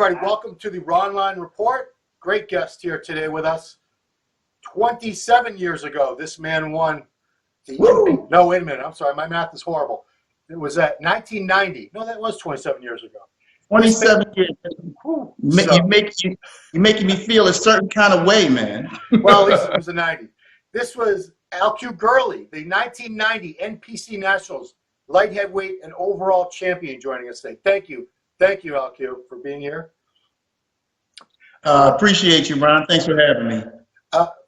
everybody, welcome to the Ronline Report. Great guest here today with us. 27 years ago, this man won the no, wait a minute, I'm sorry, my math is horrible. It was at 1990. No, that was 27 years ago. 27 years. You're making me feel a certain kind of way, man. Well, at least it was the 90. This was Alq Gurley, the 1990 NPC Nationals light heavyweight and overall champion, joining us today. Thank you, Alq, for being here. Appreciate you, Ron. Thanks for having me.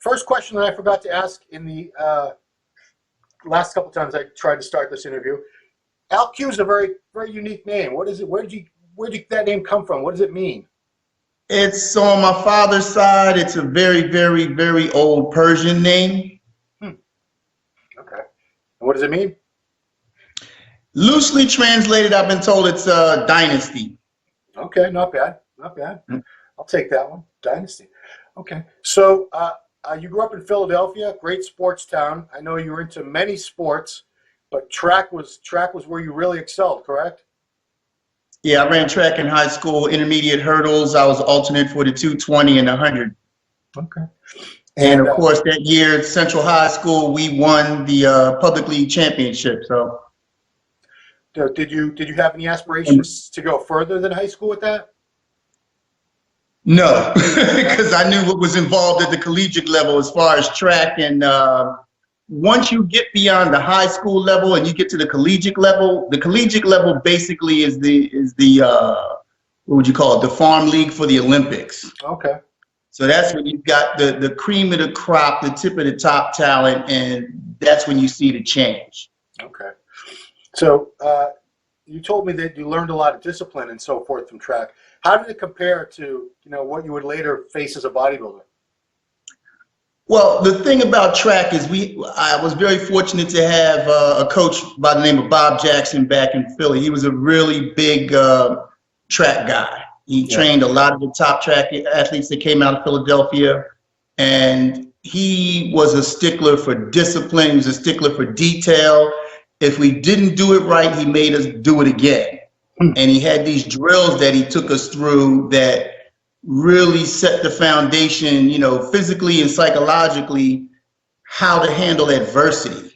First question that I forgot to ask in the last couple times I tried to start this interview. Alq is a very, very unique name. What is it? Where did that name come from? What does it mean? It's on my father's side. It's a very, very, very old Persian name. Okay. And what does it mean? Loosely translated, I've been told it's a dynasty. Okay, not bad, not bad. I'll take that one, dynasty. Okay, so you grew up in Philadelphia, great sports town. I know you were into many sports, but track was where you really excelled, correct? Yeah, I ran track in high school, intermediate hurdles. I was alternate for the 220 and 100. Okay. And of course, that year at Central High School, we won the Public League Championship. So, did you have any aspirations to go further than high school with that? No, because I knew what was involved at the collegiate level as far as track. And once you get beyond the high school level and you get to the collegiate level basically is the what would you call it? The farm league for the Olympics. Okay. So that's when you've got the cream of the crop, the tip of the top talent, and that's when you see the change. Okay. So you told me that you learned a lot of discipline and so forth from track. How did it compare to what you would later face as a bodybuilder? Well, the thing about track is I was very fortunate to have a coach by the name of Bob Jackson back in Philly. He was a really big track guy. He trained a lot of the top track athletes that came out of Philadelphia, and he was a stickler for discipline. He was a stickler for detail. If we didn't do it right, he made us do it again. And he had these drills that he took us through that really set the foundation, physically and psychologically, how to handle adversity.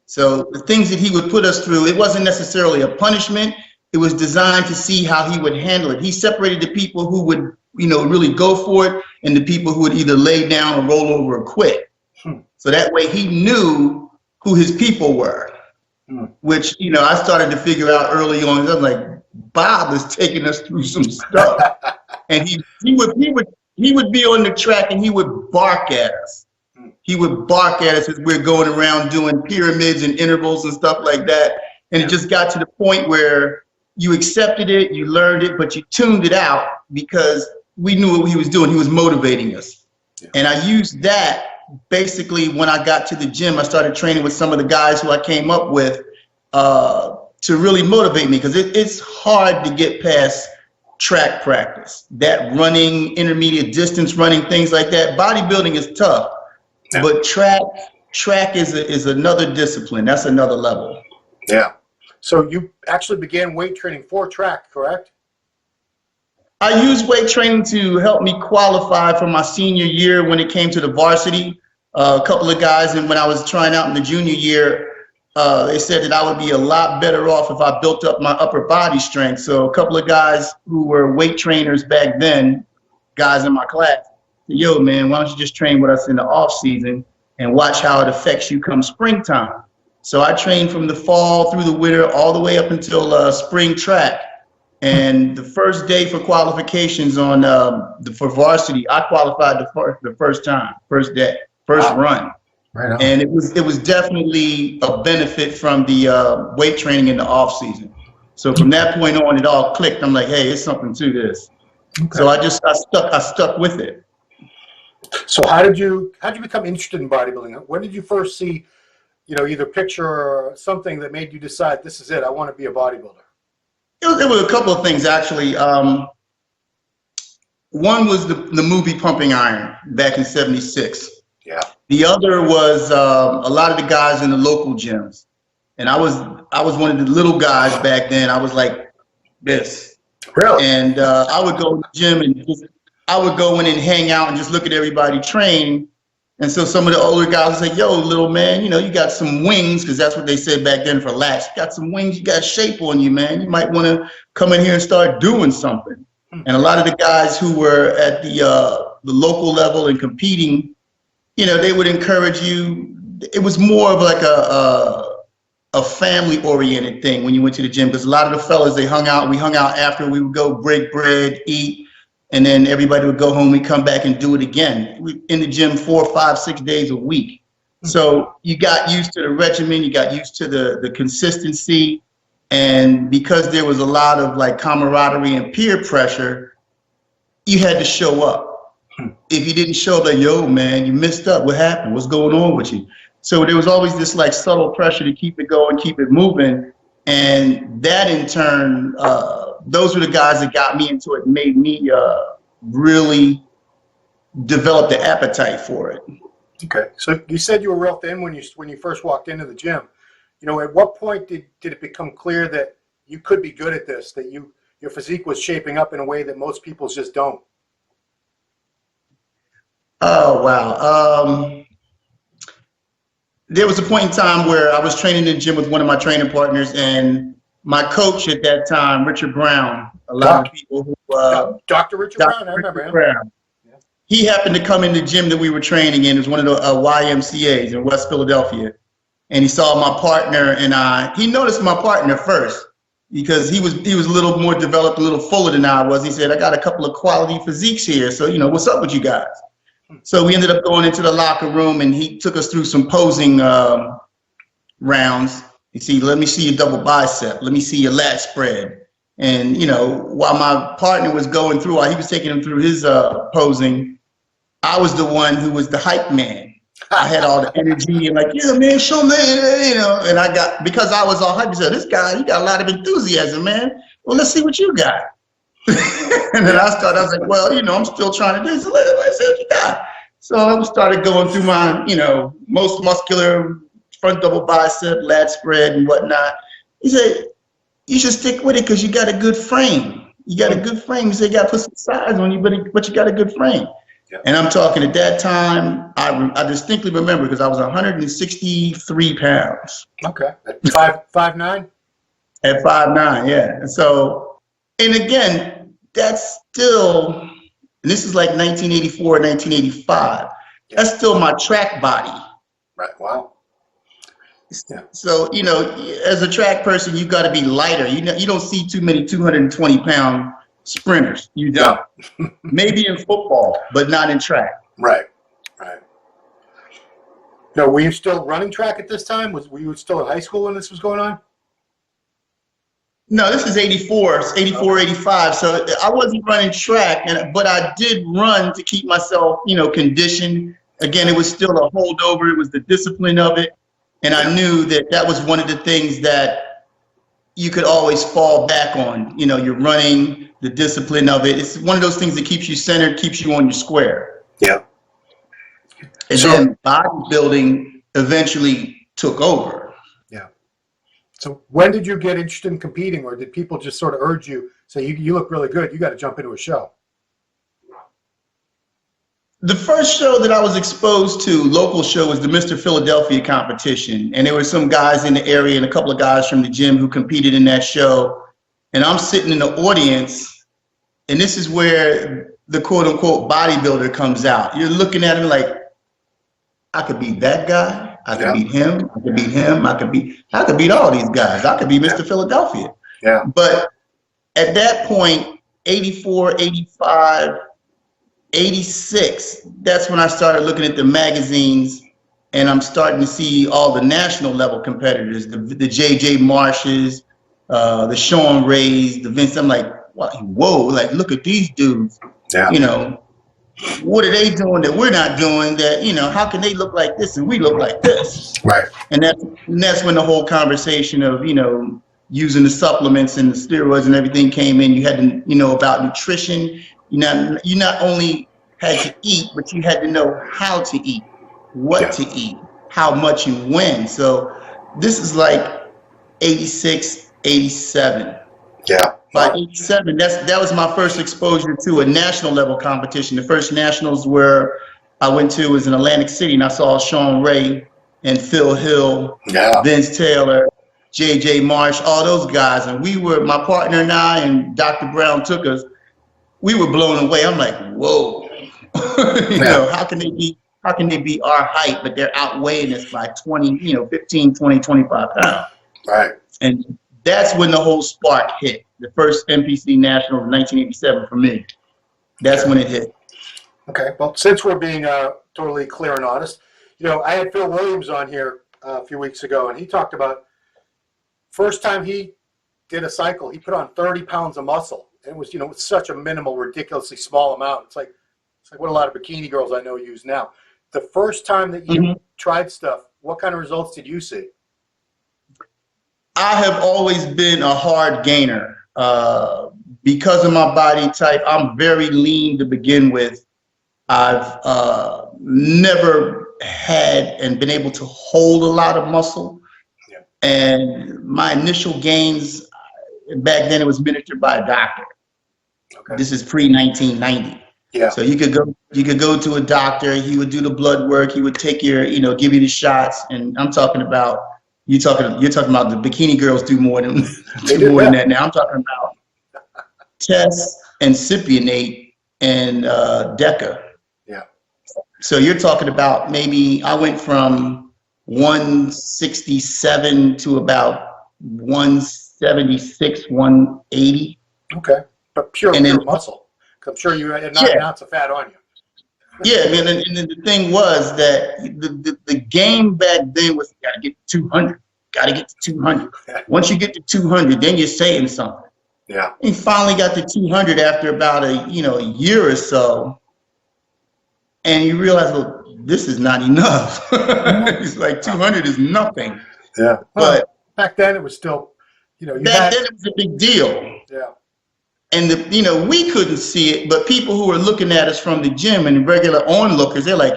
So the things that he would put us through, it wasn't necessarily a punishment. It was designed to see how he would handle it. He separated the people who would, really go for it and the people who would either lay down or roll over or quit. So that way he knew who his people were. Which, I started to figure out early on. I'm like, Bob is taking us through some stuff. And he would be on the track and he would bark at us. He would bark at us as we're going around doing pyramids and intervals and stuff like that. And it just got to the point where you accepted it, you learned it, but you tuned it out because we knew what he was doing. He was motivating us. And I used that. Basically, when I got to the gym, I started training with some of the guys who I came up with to really motivate me, because it's hard to get past track practice. That running, intermediate distance running, things like that. Bodybuilding is tough, but track is another discipline. That's another level. Yeah. So you actually began weight training for track, correct? I used weight training to help me qualify for my senior year when it came to the varsity. A couple of guys, and when I was trying out in the junior year, they said that I would be a lot better off if I built up my upper body strength. So a couple of guys who were weight trainers back then, guys in my class, said, yo, man, why don't you just train with us in the off season and watch how it affects you come springtime. So I trained from the fall through the winter all the way up until spring track. And the first day for qualifications for varsity, I qualified the first time, first day, first run. Right on. And it was definitely a benefit from the weight training in the off season. So from that point on, it all clicked. I'm like, hey, it's something to this. Okay. So I stuck with it. So how did you become interested in bodybuilding? When did you first see, either picture or something that made you decide this is it, I want to be a bodybuilder? It was a couple of things, actually. One was the movie Pumping Iron back in '76. Yeah. The other was a lot of the guys in the local gyms. And I was one of the little guys back then. I was like this. Really? And I would go to the gym and I would go in and hang out and just look at everybody train. And so some of the older guys would say, yo, little man, you got some wings, because that's what they said back then for lats. You got some wings, you got shape on you, man. You might want to come in here and start doing something. And a lot of the guys who were at the local level and competing, they would encourage you. It was more of like a family-oriented thing when you went to the gym, because a lot of the fellas, we hung out after. We would go break bread, eat, and then everybody would go home. We come back and do it again. We in the gym 4, 5, 6 days a week. So you got used to the regimen, you got used to the consistency, and because there was a lot of like camaraderie and peer pressure, you had to show up. If you didn't show up, like, yo, man, you missed up. What happened? What's going on with you? So there was always this like subtle pressure to keep it going, keep it moving. And that in turn, those were the guys that got me into it, made me really develop the appetite for it. Okay. So you said you were real thin when you first walked into the gym. At what point did it become clear that you could be good at this, that your physique was shaping up in a way that most people just don't? Oh, wow. There was a point in time where I was training in the gym with one of my training partners, and my coach at that time, Richard Brown, a lot of people who... Dr. Richard Brown, I remember him. Brown. Yeah. He happened to come in the gym that we were training in. It was one of the YMCAs in West Philadelphia. And he saw my partner and I. He noticed my partner first because he was a little more developed, a little fuller than I was. He said, I got a couple of quality physiques here, so, what's up with you guys? So we ended up going into the locker room, and he took us through some posing rounds. Let me see your double bicep. Let me see your lat spread. And, while my partner was going through, while he was taking him through his posing, I was the one who was the hype man. I had all the energy and like, yeah, man, show me, and because I was all hype, he said, this guy, he got a lot of enthusiasm, man. Well, let's see what you got. And then I was like, well, I'm still trying to do this. So let's see what you got. So I started going through my, most muscular front double bicep, lat spread and whatnot. He said, you should stick with it because you got a good frame. You got a good frame. He said, you got to put some size on you, but you got a good frame. Yeah. And I'm talking at that time, I distinctly remember because I was 163 pounds. Okay. At 5'9"? At 5'9", yeah. And so, and again, that's still, and this is like 1984, 1985. That's still my track body. Right. Wow. Yeah. So, as a track person, you got to be lighter. You don't see too many 220-pound sprinters. You don't. Maybe in football, but not in track. Right. Now, were you still running track at this time? Were you still in high school when this was going on? No, this is 84, 85. So I wasn't running track, but I did run to keep myself, conditioned. Again, it was still a holdover. It was the discipline of it. And I knew that was one of the things that you could always fall back on. You're running, the discipline of it. It's one of those things that keeps you centered, keeps you on your square. Yeah. And then bodybuilding eventually took over. Yeah. So when did you get interested in competing, or did people just sort of urge you, say, you look really good, you got to jump into a show? The first show that I was exposed to, local show, was the Mr. Philadelphia competition. And there were some guys in the area and a couple of guys from the gym who competed in that show. And I'm sitting in the audience, and this is where the quote unquote bodybuilder comes out. You're looking at him like, I could beat that guy. I could beat him. I could beat him. I could beat all these guys. I could be Mr. Philadelphia. Yeah. But at that point, 84, 85, 86, that's when I started looking at the magazines, and I'm starting to see all the national level competitors, the J.J. Marshes, the Sean Rays, the Vince. I'm like, whoa, like, look at these dudes. Yeah. What are they doing that we're not doing? That, how can they look like this and we look like this? Right. And that's when the whole conversation of, using the supplements and the steroids and everything came in. You had to, about nutrition. You not only had to eat, but you had to know how to eat, what to eat, how much and when. So this is like 86, 87. Yeah. By 87, that was my first exposure to a national level competition. The first nationals where I went to was in Atlantic City, and I saw Sean Ray and Phil Hill, Vince Taylor, J.J. Marsh, all those guys. And my partner and I, and Dr. Brown took us, we were blown away. I'm like, whoa, you know, how can they be our height, but they're outweighing us by 20, 15, 20, 25 pounds. Right. And that's when the whole spark hit. The first NPC National in 1987 for me. That's when it hit. Okay. Well, since we're being totally clear and honest, I had Phil Williams on here a few weeks ago, and he talked about first time he did a cycle, he put on 30 pounds of muscle. And it was, such a minimal, ridiculously small amount. It's like what a lot of bikini girls I know use now. The first time that you tried stuff, what kind of results did you see? I have always been a hard gainer. Because of my body type, I'm very lean to begin with. I've never had and been able to hold a lot of muscle. Yeah. And my initial gains, back then it was administered by a doctor. Okay. This is pre-1990. Yeah. So you could go to a doctor, he would do the blood work, he would take your, give you the shots. And I'm talking about, you're talking about the bikini girls do more than that now. I'm talking about Tess and Cypionate and Deca. Yeah. So you're talking about maybe I went from 167 to about 176, 180. Okay. But pure muscle. I'm sure you had not an ounce of fat on you. Yeah, man, and the thing was that the game back then was got to get to 200. Got to get to 200. Once you get to 200, then you're saying something. Yeah. And finally got to 200 after about a year or so, and you realize, well, this is not enough. It's like 200 is nothing. Yeah. But back then it was still, back then it was a big deal. Yeah. And we couldn't see it, but people who were looking at us from the gym and regular onlookers, they're like,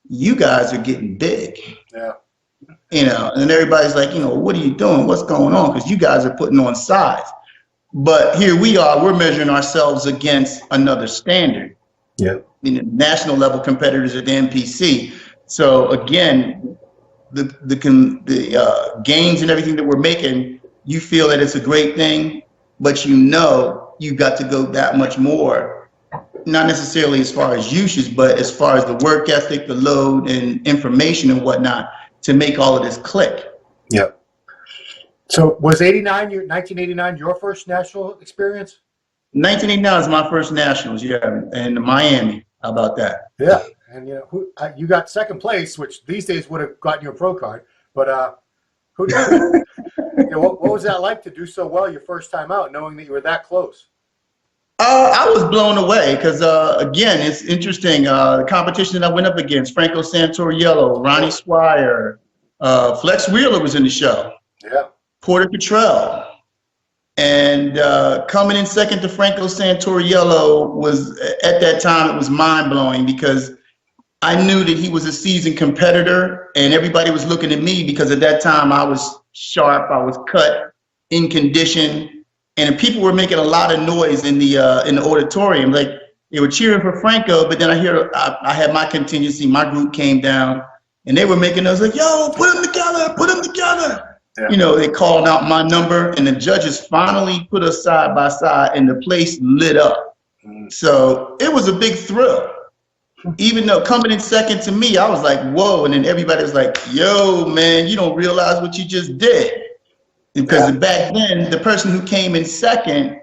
you guys are getting big. Yeah. And everybody's like, what are you doing? What's going on? Because you guys are putting on size. But here we are, we're measuring ourselves against another standard. Yeah. National level competitors at the NPC. So again, the gains and everything that we're making, you feel that it's a great thing, but you got to go that much more, not necessarily as far as usage, but as far as the work ethic, the load and information and whatnot to make all of this click. Yep. So was 1989 your first national experience? 1989 is my first nationals, yeah, in Miami. How about that? Yeah, and you got second place, which these days would have gotten you a pro card, but what was that like to do so well your first time out, knowing that you were that close? I was blown away because, again, it's interesting. The competition that I went up against, Franco Santoriello, Ronnie Swire, Flex Wheeler was in the show. Yeah. Porter Cottrell. And coming in second to Franco Santoriello was, at that time, it was mind-blowing because I knew that he was a seasoned competitor and everybody was looking at me because at that time I was sharp, I was cut, in condition, and people were making a lot of noise in the auditorium. Like they were cheering for Franco, but then I had my contingency, my group came down and they were making noise like, yo, put them together, put them together. Yeah. They called out my number and the judges finally put us side by side and the place lit up. So it was a big thrill. Even though coming in second to me, I was like, whoa. And then everybody was like, yo, man, you don't realize what you just did. Because back then, the person who came in second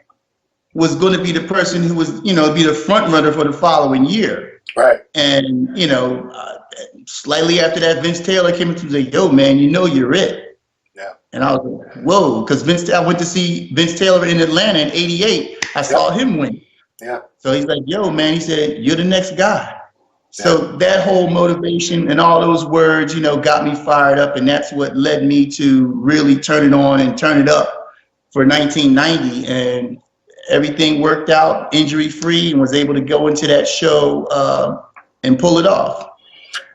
was going to be the person who was, be the front runner for the following year. Right. And, slightly after that, Vince Taylor came in and said, yo, man, you're it. Yeah. And I was like, whoa, because I went to see Vince Taylor in Atlanta in '88. I saw him win. Yeah. So he's like, yo, man, he said, you're the next guy. So that whole motivation and all those words, got me fired up. And that's what led me to really turn it on and turn it up for 1990. And everything worked out injury free and was able to go into that show and pull it off.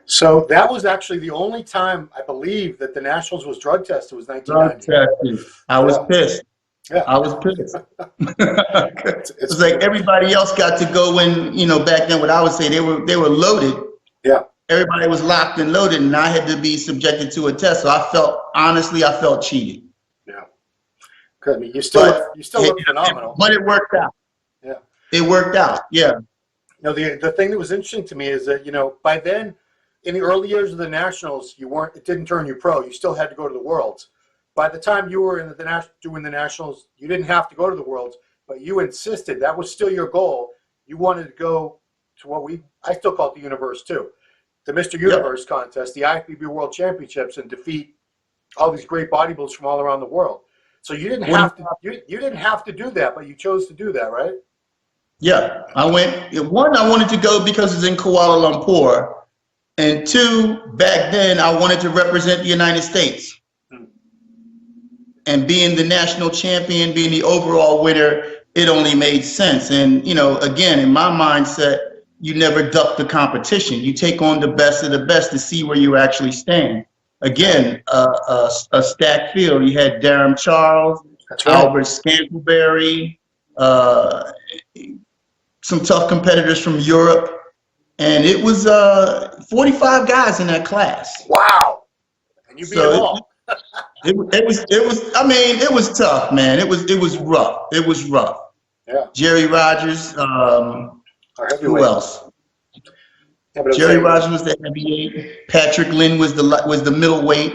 So that was actually the only time I believe that the Nationals was drug tested was 1990. Drug tested. I was pissed. Yeah. I was pissed. It's It's like everybody else got to go in, back then what I would say they were loaded. yeah. Everybody was locked and loaded, and I had to be subjected to a test. So I felt cheated. Yeah. 'Cause, I mean, you still look phenomenal. But it worked out. Yeah. It worked out. Yeah. The thing that was interesting to me is that, by then, in the early years of the Nationals, it didn't turn you pro. You still had to go to the Worlds. By the time you were doing the Nationals, you didn't have to go to the Worlds, but you insisted. That was still your goal. You wanted to go to I still call it the Universe too. The Mr. Universe contest, the IFBB World Championships, and defeat all these great bodybuilders from all around the world. So you didn't have to. You didn't have to do that, but you chose to do that, right? Yeah, I wanted to go because it's in Kuala Lumpur, and two, back then I wanted to represent the United States. And being the national champion, being the overall winner, it only made sense. And, again, in my mindset, you never duck the competition. You take on the best of the best to see where you actually stand. Again, a stacked field. You had Darren Charles, Albert Scantlebury, some tough competitors from Europe. And it was 45 guys in that class. Wow. And you beat them all. It was tough, man. It was rough. It was rough. Yeah. Jerry Rogers, who else? Yeah, Jerry Rogers was the heavyweight. Patrick Lynn was the middleweight.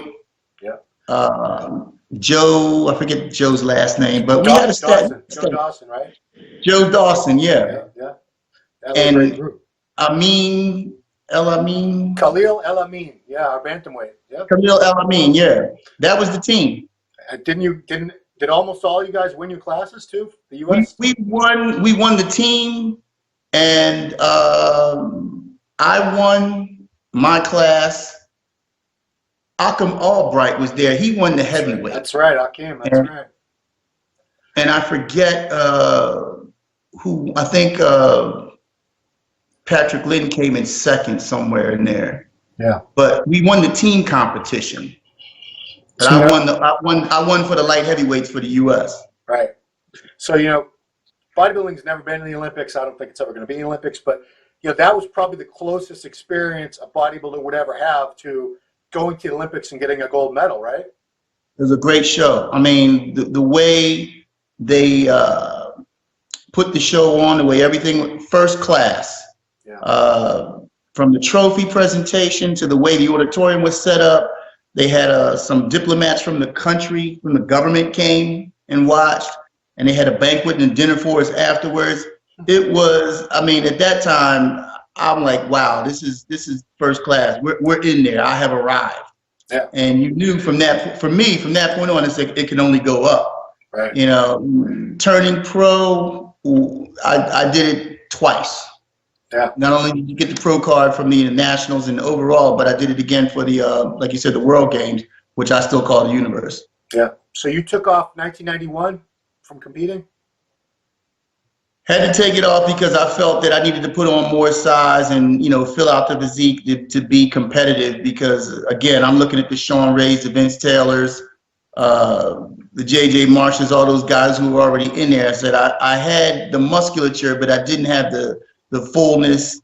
Yeah. Joe, I forget Joe's last name, but we had a Joe Dawson, right? Joe Dawson, yeah. Yeah. And Khalil El Amin, yeah, our bantamweight. Yeah. Khalil El Amin, yeah. That was the team. Did almost all you guys win your classes too? The US? We won the team, and I won my class. Akam Albright was there. He won the heavyweight. That's right, Akim. That's right. And I forget who. I think Patrick Lynn came in second somewhere in there. Yeah. But we won the team competition. But I won for the light heavyweights for the U.S. Right. So bodybuilding's never been in the Olympics. I don't think it's ever going to be in the Olympics. But that was probably the closest experience a bodybuilder would ever have to going to the Olympics and getting a gold medal, right? It was a great show. I mean, the way they put the show on, the way everything first class. Yeah. From the trophy presentation to the way the auditorium was set up. They had some diplomats from the country, from the government came and watched, and they had a banquet and dinner for us afterwards. It was, at that time, I'm like, wow, this is first class. We're in there. I have arrived. Yeah. And you knew from that point on, it can only go up. Right. Turning pro, I did it twice. Yeah. Not only did you get the pro card from the nationals and overall, but I did it again for the, like you said, the World Games, which I still call the Universe. Yeah. So you took off 1991 from competing? Had to take it off because I felt that I needed to put on more size and, fill out the physique to be competitive because, again, I'm looking at the Sean Rays, the Vince Taylors, the J.J. Marshes, all those guys who were already in there. I said I had the musculature, but I didn't have the fullness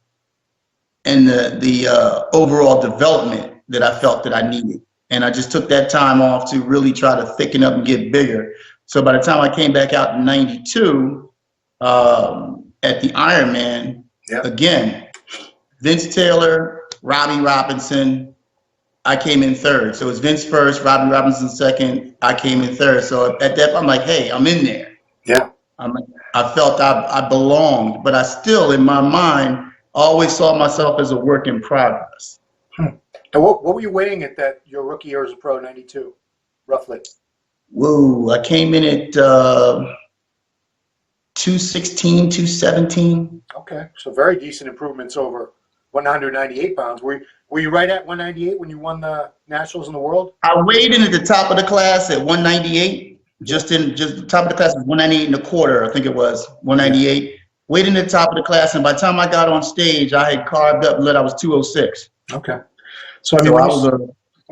and the overall development that I felt that I needed. And I just took that time off to really try to thicken up and get bigger. So by the time I came back out in 92 at the Ironman, again, Vince Taylor, Robbie Robinson, I came in third. So it was Vince first, Robbie Robinson second, I came in third. So at that, I'm like, hey, I'm in there. Yeah. I felt I belonged, but I still, in my mind, always saw myself as a work in progress. And what were you weighing at your rookie year as a pro, 92, roughly? Whoa, I came in at 216, 217. Okay, so very decent improvements over 198 pounds. Were you right at 198 when you won the Nationals in the World? I weighed in at the top of the class at 198. Just the top of the class was 198 and a quarter, I think it was 198. Weighed in the top of the class, and by the time I got on stage, I had carved up and I was 206. Okay. So when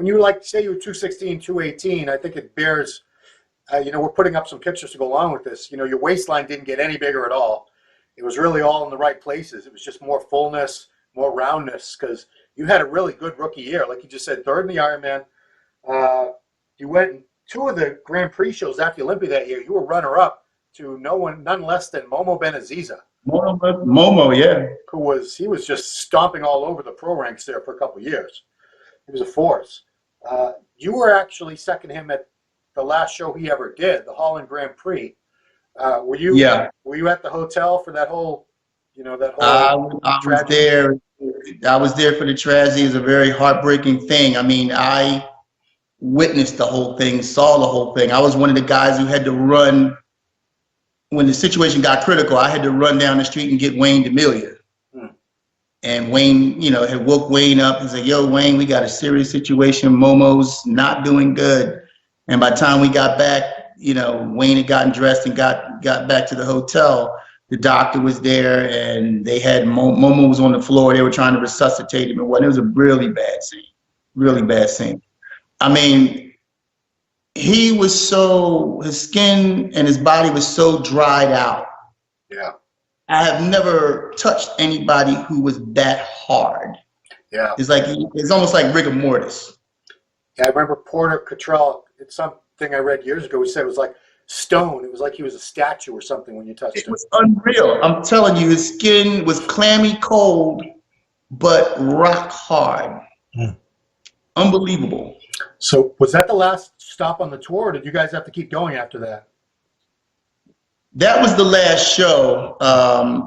you say you were 216, 218, I think it bears we're putting up some pictures to go along with this. Your waistline didn't get any bigger at all. It was really all in the right places. It was just more fullness, more roundness, because you had a really good rookie year. Like you just said, third in the Ironman. You went in 2 of the Grand Prix shows after the Olympia that year. You were runner-up to none less than Momo Benaziza. Momo, yeah. He was just stomping all over the pro ranks there for a couple of years. He was a force. You were actually second him at the last show he ever did, the Holland Grand Prix. Were you at the hotel for that whole, I was there. I was there for the tragedy. It was a very heartbreaking thing. I mean, I witnessed the whole thing, saw the whole thing. I was one of the guys who had to run when the situation got critical. I had to run down the street and get Wayne D'Amelia. And Wayne, had woke Wayne up and said, "Yo, Wayne, we got a serious situation. Momo's not doing good." And by the time we got back, Wayne had gotten dressed and got back to the hotel. The doctor was there, and they had Momo was on the floor. They were trying to resuscitate him, and what? It was a really bad scene. Really bad scene. I mean, his skin and his body was so dried out. Yeah. I have never touched anybody who was that hard. Yeah. It's almost like rigor mortis. Yeah, I remember Porter Cottrell. It's something I read years ago. He said it was like stone. It was like he was a statue or something when you touched him. It was unreal. I'm telling you, his skin was clammy cold, but rock hard. Unbelievable. So was that the last stop on the tour, or did you guys have to keep going after that? That was the last show,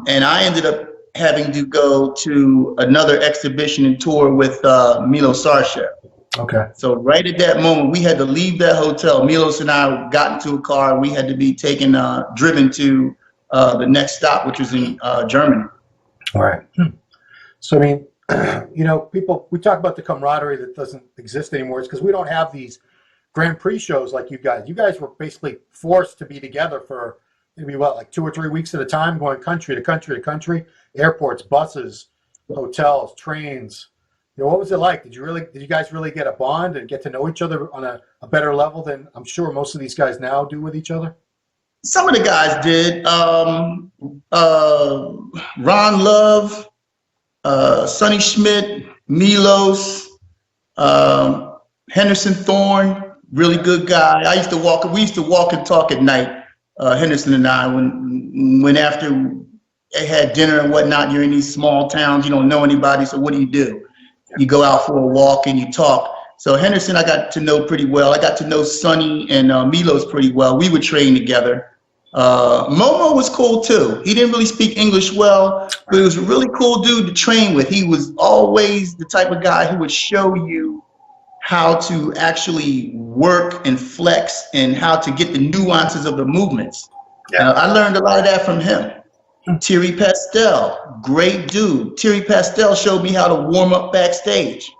and I ended up having to go to another exhibition and tour with Milo Sarshev. Okay. So right at that moment, we had to leave that hotel. Milos and I got into a car, and we had to be driven to the next stop, which was in Germany. All right. So, I mean, we talk about the camaraderie that doesn't exist anymore. It's because we don't have these Grand Prix shows like you guys. You guys were basically forced to be together for maybe like 2 or 3 weeks at a time, going country to country to country, airports, buses, hotels, trains. What was it like? Did you guys really get a bond and get to know each other on a better level than I'm sure most of these guys now do with each other? Some of the guys did. Ron Love, Sonny Schmidt, Milos, Henderson Thorne, really good guy. We used to walk and talk at night, Henderson and I, when after they had dinner and whatnot. You're in these small towns, you don't know anybody, so what do? You go out for a walk and you talk. So Henderson I got to know pretty well. I got to know Sonny and Milos pretty well. We would train together. Momo was cool too. He didn't really speak English well, but he was a really cool dude to train with. He was always the type of guy who would show you how to actually work and flex and how to get the nuances of the movements. Yeah. I learned a lot of that from him. Thierry Pastel, great dude. Thierry Pastel showed me how to warm up backstage,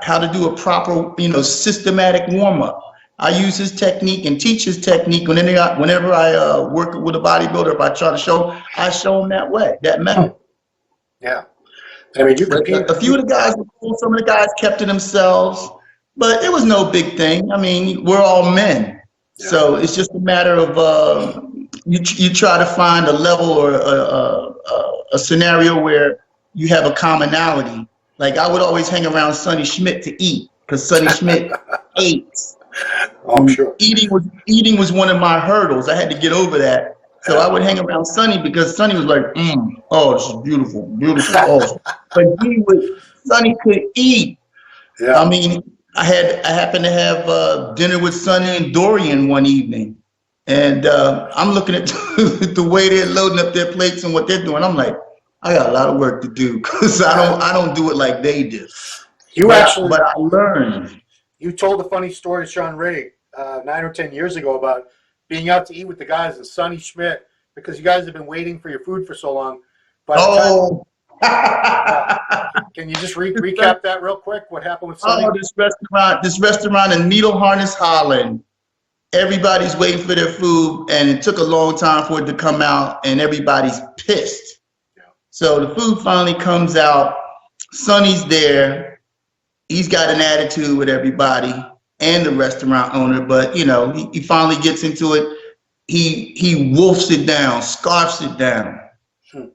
how to do a proper, systematic warm up. I use his technique and teach his technique whenever I work with a bodybuilder. If I try to show, I show him that method. Yeah. I mean, a few of the guys were cool. Some of the guys kept to themselves, but it was no big thing. I mean, we're all men. Yeah. So it's just a matter of you try to find a level or a scenario where you have a commonality. Like I would always hang around Sonny Schmidt to eat because Sonny Schmidt ate. Oh, I'm sure. Eating was one of my hurdles. I had to get over that. So I would hang around Sonny because Sonny was like, oh, this is beautiful, beautiful. Oh. But Sonny could eat. Yeah. I mean, I happened to have dinner with Sonny and Dorian one evening. And I'm looking at the way they're loading up their plates and what they're doing. I'm like, I got a lot of work to do because I don't do it like they do. But I learned. You told a funny story to Sean Ray 9 or 10 years ago about being out to eat with the guys and Sonny Schmidt because you guys have been waiting for your food for so long. Can you just recap that real quick? What happened with Sonny? Oh, this restaurant in Needle Harness, Holland. Everybody's waiting for their food, and it took a long time for it to come out, and everybody's pissed. Yeah. So the food finally comes out. Sonny's there. He's got an attitude with everybody. and the restaurant owner, but you know, he finally gets into it. He wolfs it down, scarfs it down.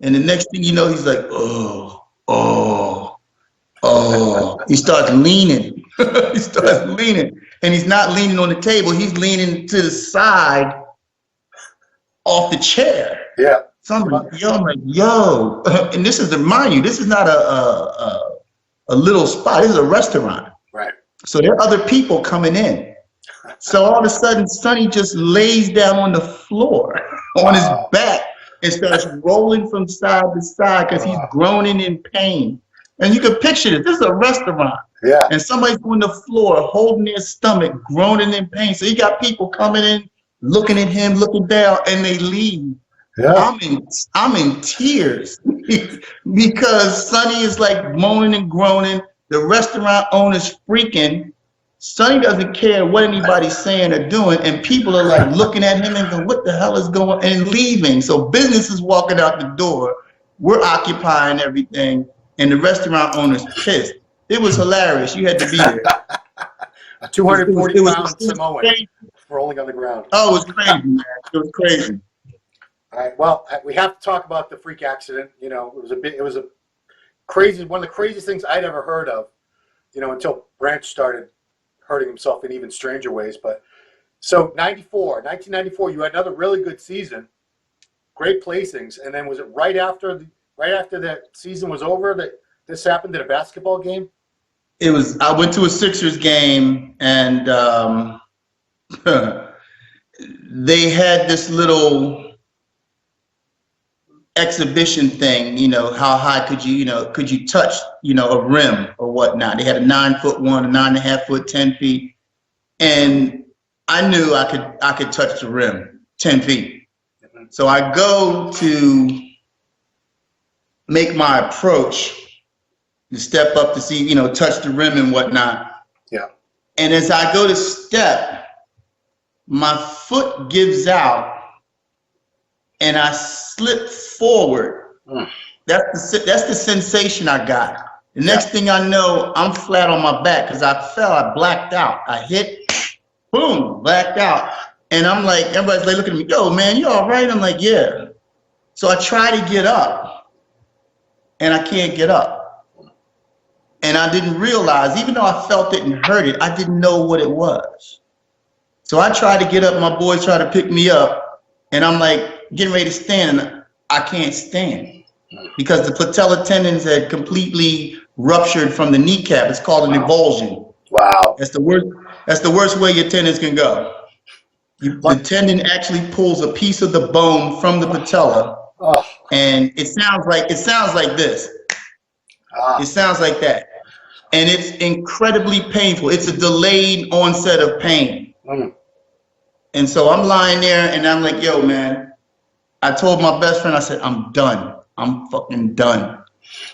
And the next thing you know, he's like, oh, oh, oh. He starts leaning. He starts leaning. And he's not leaning on the table. He's leaning to the side off the chair. Yeah. So I'm like, yo. And this is, to remind you, this is not a little spot. This is a restaurant. Right. So there are other people coming in. So all of a sudden, Sonny just lays down on the floor on his back and starts rolling from side to side because he's groaning in pain. And you can picture this. This is a restaurant. Yeah. And somebody's on the floor holding their stomach, groaning in pain. So you got people coming in, looking at him, looking down, and they leave. Yeah. I'm in tears because Sonny is like moaning and groaning. The restaurant owner's freaking. Sonny doesn't care what anybody's saying or doing, and people are like looking at him and going, what the hell is going on, and leaving. So business is walking out the door. We're occupying everything, and the restaurant owner's pissed. It was hilarious. You had to be there. A 240-pound Samoan rolling on the ground. Oh, it was crazy, man. It was crazy. All right. Well, we have to talk about the freak accident. You know, it was a crazy, one of the craziest things I'd ever heard of. You know, until Branch started hurting himself in even stranger ways. But so 1994, you had another really good season, great placings, and then was it right after that season was over that this happened at a basketball game? It was. I went to a Sixers game, and they had this little exhibition thing. You know, how high could you touch, a rim or whatnot? They had a 9'1", a 9.5 foot, 10 feet, and I knew I could touch the rim 10 feet. So I go to make my approach to step up to see, touch the rim and whatnot. Yeah. And as I go to step, my foot gives out and I slip forward. That's the sensation I got. The next thing I know, I'm flat on my back because I fell, I blacked out. I hit, boom, blacked out. And I'm like, everybody's like looking at me, yo, man, you all right? I'm like, yeah. So I try to get up and I can't get up. And I didn't realize, even though I felt it and heard it, I didn't know what it was. So I tried to get up, my boys tried to pick me up, and I'm like getting ready to stand, and I can't stand because the patella tendons had completely ruptured from the kneecap. It's called an avulsion. Wow. That's the worst way your tendons can go. The tendon actually pulls a piece of the bone from the patella, and it sounds like this. It sounds like that. And it's incredibly painful. It's a delayed onset of pain. And so I'm lying there and I'm like, yo, man, I told my best friend, I said, I'm done. I'm fucking done.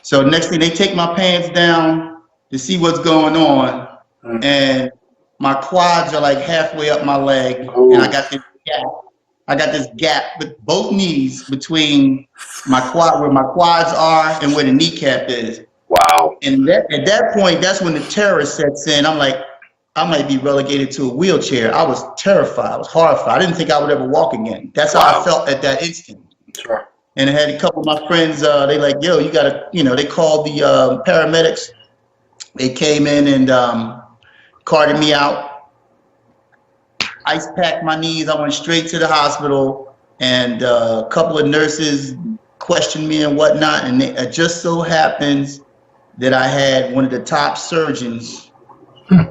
So next thing, they take my pants down to see what's going on. And my quads are like halfway up my leg. And I got this gap. I got this gap with both knees between my quad, where my quads are and where the kneecap is. Wow. And at that point, that's when the terror sets in. I'm like, I might be relegated to a wheelchair. I was terrified. I was horrified. I didn't think I would ever walk again. That's how I felt at that instant. Sure. And I had a couple of my friends, they like, yo, you got to, they called the paramedics. They came in and carted me out. Ice packed my knees. I went straight to the hospital. And a couple of nurses questioned me and whatnot. And it just so happens that I had one of the top surgeons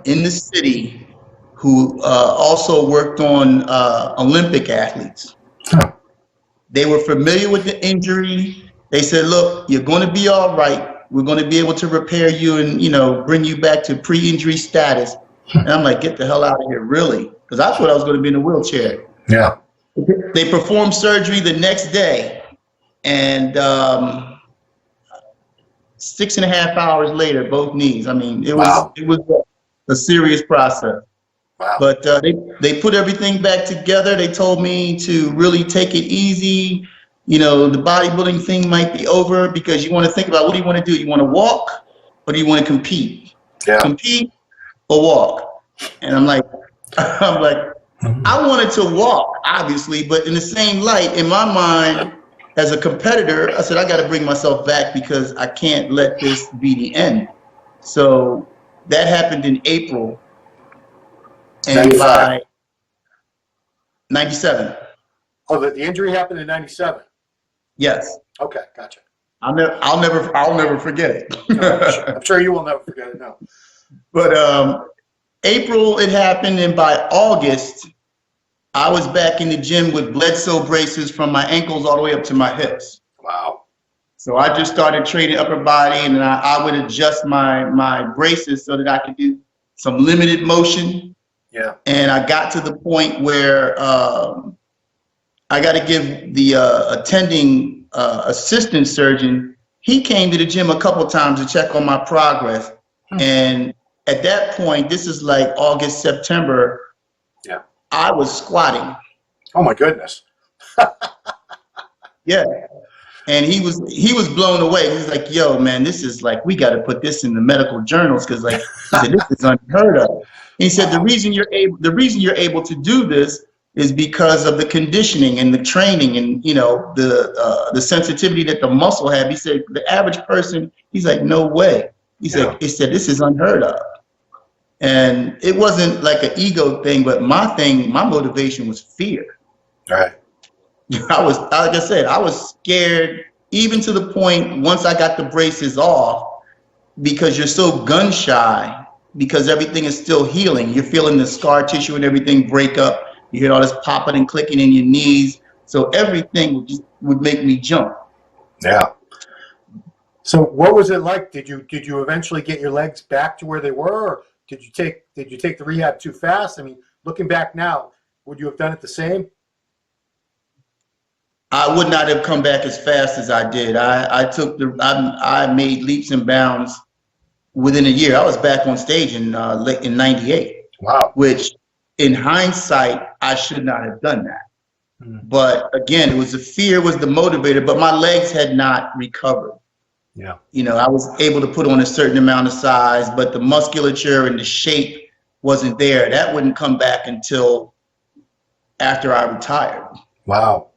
in the city who also worked on Olympic athletes. They were familiar with the injury. They said, look, you're going to be all right. We're going to be able to repair you and, bring you back to pre-injury status. And I'm like, get the hell out of here, really? Because I thought I was going to be in a wheelchair. Yeah. They performed surgery the next day. And 6.5 hours later, both knees. I mean, it was a serious process. Wow. But they put everything back together. They told me to really take it easy. The bodybuilding thing might be over because you want to think about, what do you want to do? You want to walk or do you want to compete? Yeah. Compete or walk? And I'm like, I wanted to walk, obviously, but in the same light, in my mind, as a competitor, I said, I got to bring myself back because I can't let this be the end. So that happened in April. And 95. by 97. Oh, the injury happened in 97. Yes. Okay, gotcha. I'll never forget it. No, I'm sure you will never forget it. No. But April it happened, and by August, I was back in the gym with Bledsoe braces from my ankles all the way up to my hips. Wow. So I just started training upper body, and I would adjust my braces so that I could do some limited motion. Yeah. And I got to the point where I got to give the attending assistant surgeon, he came to the gym a couple times to check on my progress. And at that point, this is like August, September, yeah, I was squatting. Oh my goodness. Yeah. And he was blown away. He's like, yo, man, this is like, we got to put this in the medical journals because like, he said, this is unheard of. And he said, the reason you're able to do this is because of the conditioning and the training and, you know, the sensitivity that the muscle had. He said, the average person, he's like, no way. He said, this is unheard of. And it wasn't like an ego thing, but my motivation was fear. Right. I was, like I said, I was scared even to the point once I got the braces off, because you're so gun shy, because everything is still healing. You're feeling the scar tissue and everything break up. You hear all this popping and clicking in your knees. So everything would make me jump. Yeah. So what was it like? Did you eventually get your legs back to where they were, or did you take the rehab too fast? I mean, looking back now, would you have done it the same? I would not have come back as fast as I did. I made leaps and bounds within a year. I was back on stage in 98. Wow. Which in hindsight, I should not have done that. But again, it was the fear was the motivator, but my legs had not recovered. Yeah. You know, I was able to put on a certain amount of size, but the musculature and the shape wasn't there. That wouldn't come back until after I retired. Wow.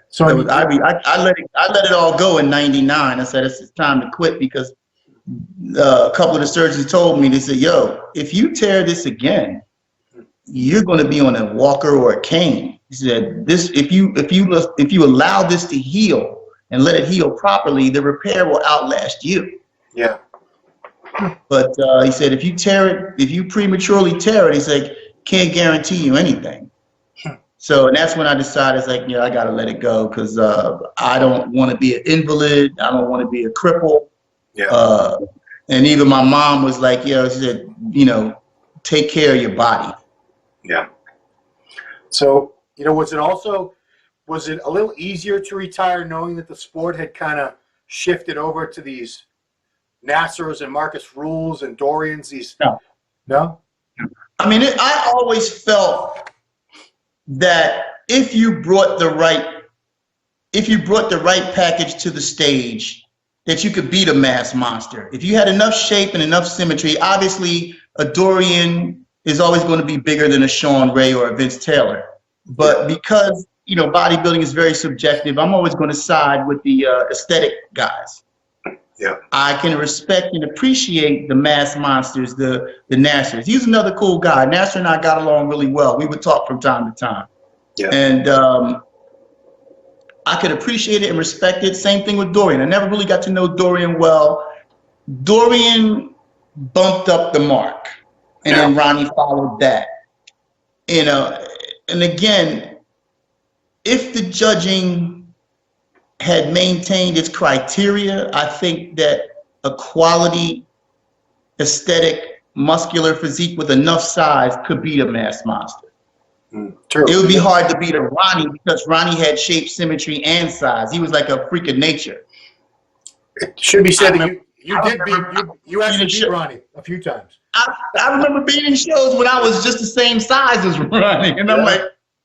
So I let it all go in 99. I said, it's time to quit because a couple of the surgeons told me, they said, yo, if you tear this again, you're going to be on a walker or a cane. He said, if you allow this to heal and let it heal properly, the repair will outlast you. Yeah. But he said, if you prematurely tear it, he said, can't guarantee you anything. So, and that's when I decided, it's like, you know, I got to let it go because I don't want to be an invalid. I don't want to be a cripple. Yeah. And even my mom was like, she said, you know, take care of your body. Yeah. So, you know, was it a little easier to retire knowing that the sport had kind of shifted over to these Nassers and Marcus Rules and Dorians? No? I mean, I always felt that if you brought the right package to the stage, that you could beat a mass monster. If you had enough shape and enough symmetry, obviously a Dorian is always going to be bigger than a Sean Ray or a Vince Taylor. But because, you know, bodybuilding is very subjective, I'm always going to side with the aesthetic guys. Yeah. I can respect and appreciate the mass monsters, the Nassers. He's another cool guy. Nasser and I got along really well. We would talk from time to time. Yeah. And I could appreciate it and respect it. Same thing with Dorian. I never really got to know Dorian well. Dorian bumped up the mark, and then Ronnie followed that. You know, and again, if the judging had maintained its criteria, I think that a quality, aesthetic, muscular physique with enough size could beat a mass monster. True. It would be hard to beat a Ronnie because Ronnie had shape, symmetry, and size. He was like a freak of nature. It should be said that you actually beat Ronnie a few times. I remember being in shows when I was just the same size as Ronnie, and I'm like,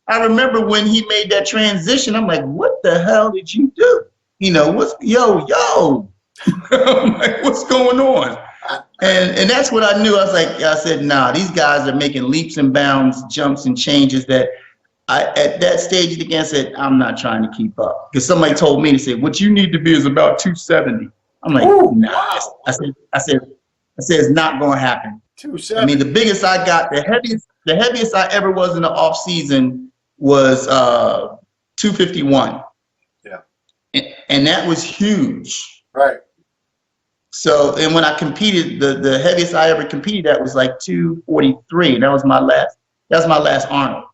I remember when he made that transition, I'm like, what the hell did you do? You know, yo. I'm like, what's going on? And that's what I knew. I said, nah, these guys are making leaps and bounds, jumps and changes that at that stage of the game, I said, I'm not trying to keep up. Because somebody told me to say, what you need to be is about 270. I'm like, Ooh, nah. wow. I said, it's not going to happen. 270. I mean, the biggest I got, the heaviest I ever was in the off season was 251. Yeah. And that was huge. Right. So, and when I competed, the heaviest I ever competed at was like 243. And that was my last Arnold.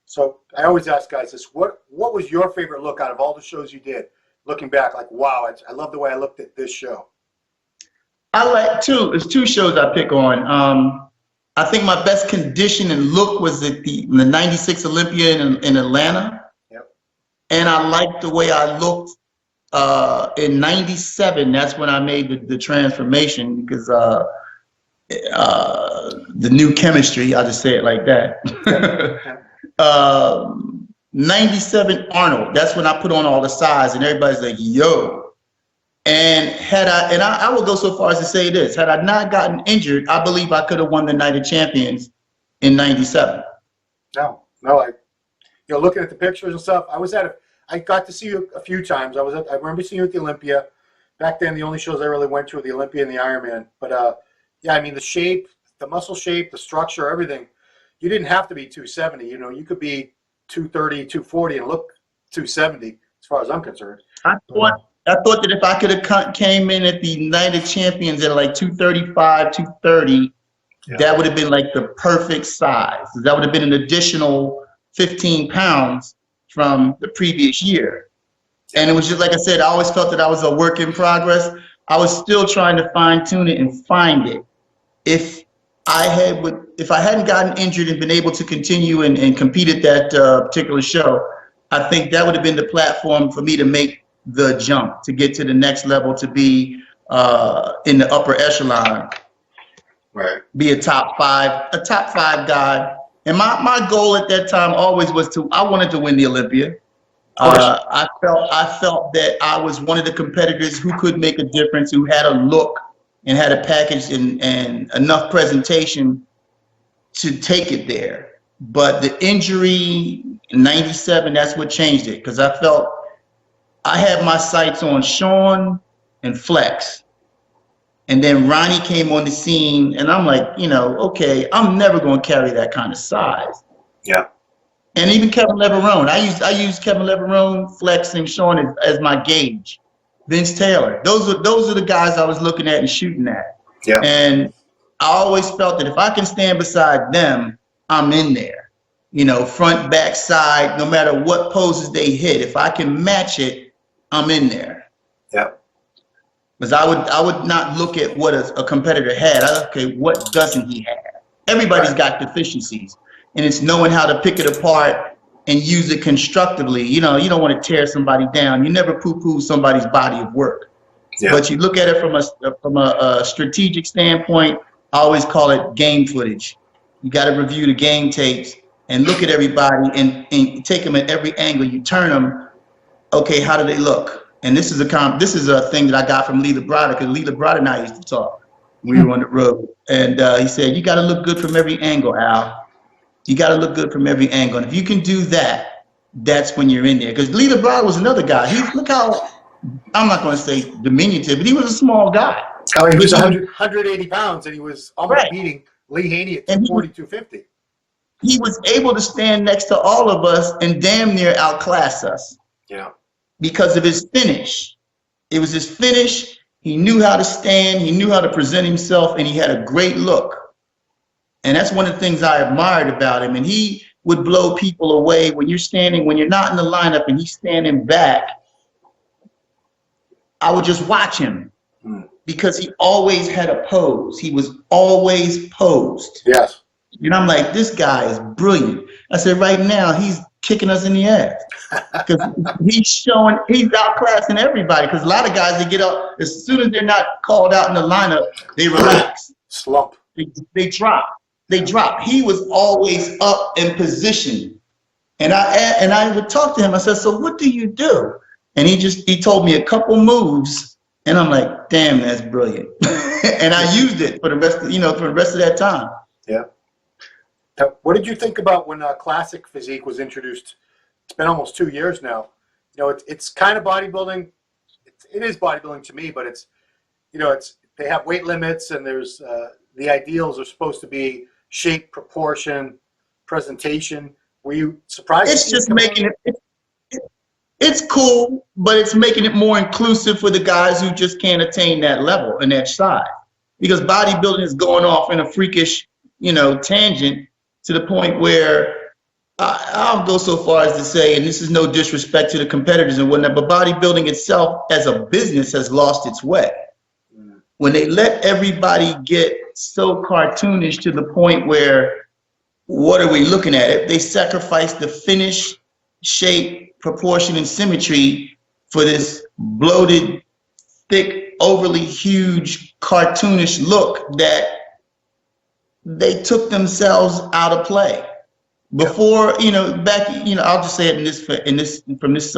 So I always ask guys this: what was your favorite look out of all the shows you did? Looking back, like, wow, I love the way I looked at this show. There's two shows I pick on. I think my best condition and look was at the 96 Olympia in Atlanta. Yep. And I liked the way I looked in 97. That's when I made the transformation, because the new chemistry, I'll just say it like that. 97 Arnold, that's when I put on all the size and everybody's like, yo. And I will go so far as to say this, had I not gotten injured, I believe I could have won the Night of Champions in 97. No, looking at the pictures and stuff, I got to see you a few times. I remember seeing you at the Olympia. Back then, the only shows I really went to were the Olympia and the Ironman. But yeah, I mean, the shape, the muscle shape, the structure, everything. You didn't have to be 270. You could be 230, 240 and look 270, as far as I'm concerned. I thought that if I could have came in at the Night of Champions at like 235, 230, yeah, that would have been like the perfect size. That would have been an additional 15 pounds from the previous year. And it was just like I said, I always felt that I was a work in progress. I was still trying to fine tune it and find it. If I hadn't gotten injured and been able to continue and compete at that particular show, I think that would have been the platform for me to make the jump, to get to the next level, to be in the upper echelon, right? Be a top five guy. And my goal at that time always was I wanted to win the Olympia. I felt that I was one of the competitors who could make a difference, who had a look and had a package and enough presentation to take it there. But the injury in 97, that's what changed it, because I felt I had my sights on Sean and Flex. And then Ronnie came on the scene, and I'm like, okay, I'm never going to carry that kind of size. Yeah. And even Kevin Leverone, I used Kevin Leverone, Flex, and Sean as my gauge. Vince Taylor, those are the guys I was looking at and shooting at. Yeah. And I always felt that if I can stand beside them, I'm in there. Front, back, side, no matter what poses they hit, if I can match it, I'm in there. Yeah. Because I would not look at what a competitor had. Okay, what doesn't he have? Everybody's got deficiencies, and it's knowing how to pick it apart and use it constructively. You don't want to tear somebody down. You never poo-poo somebody's body of work. Yeah. But you look at it from a strategic standpoint. I always call it game footage. You got to review the game tapes and look at everybody and take them at every angle. You turn them. Okay, how do they look? And this is a thing that I got from Lee Labrada, because Lee Labrada and I used to talk when we were on the road. And he said, you got to look good from every angle, Al. You got to look good from every angle. And if you can do that, that's when you're in there. Because Lee Labrada was another guy. Look how, I'm not going to say diminutive, but he was a small guy. Oh, he was 180 pounds, and he was almost beating Lee Haney at 240, 250. He was able to stand next to all of us and damn near outclass us. Yeah. Because of his finish. It was his finish. He knew how to stand. He knew how to present himself, and he had a great look. And that's one of the things I admired about him. And he would blow people away when you're not in the lineup and he's standing back. I would just watch him because he always had a pose. He was always posed. Yes. And I'm like, this guy is brilliant. I said, right now, he's kicking us in the ass. Because he's outclassing everybody. Because a lot of guys, they get up, as soon as they're not called out in the lineup, they relax. Slump. They drop. He was always up in position. And I would talk to him. I said, so what do you do? And he told me a couple moves And I'm like, damn, that's brilliant. And I used it for the rest of, for the rest of that time. Yeah. Now, what did you think about when classic physique was introduced? It's been almost 2 years now. It's kind of bodybuilding. It is bodybuilding to me, but it's they have weight limits, and there's the ideals are supposed to be shape, proportion, presentation. Were you surprised? It's just making it's cool, but it's making it more inclusive for the guys who just can't attain that level and that size. Because bodybuilding is going off in a freakish, tangent to the point where I'll go so far as to say, and this is no disrespect to the competitors and whatnot, but bodybuilding itself as a business has lost its way. When they let everybody get so cartoonish to the point where, what are we looking at? If they sacrifice the finish, shape, proportion, and symmetry for this bloated, thick, overly huge, cartoonish look, that they took themselves out of play. Before, back, I'll just say it from this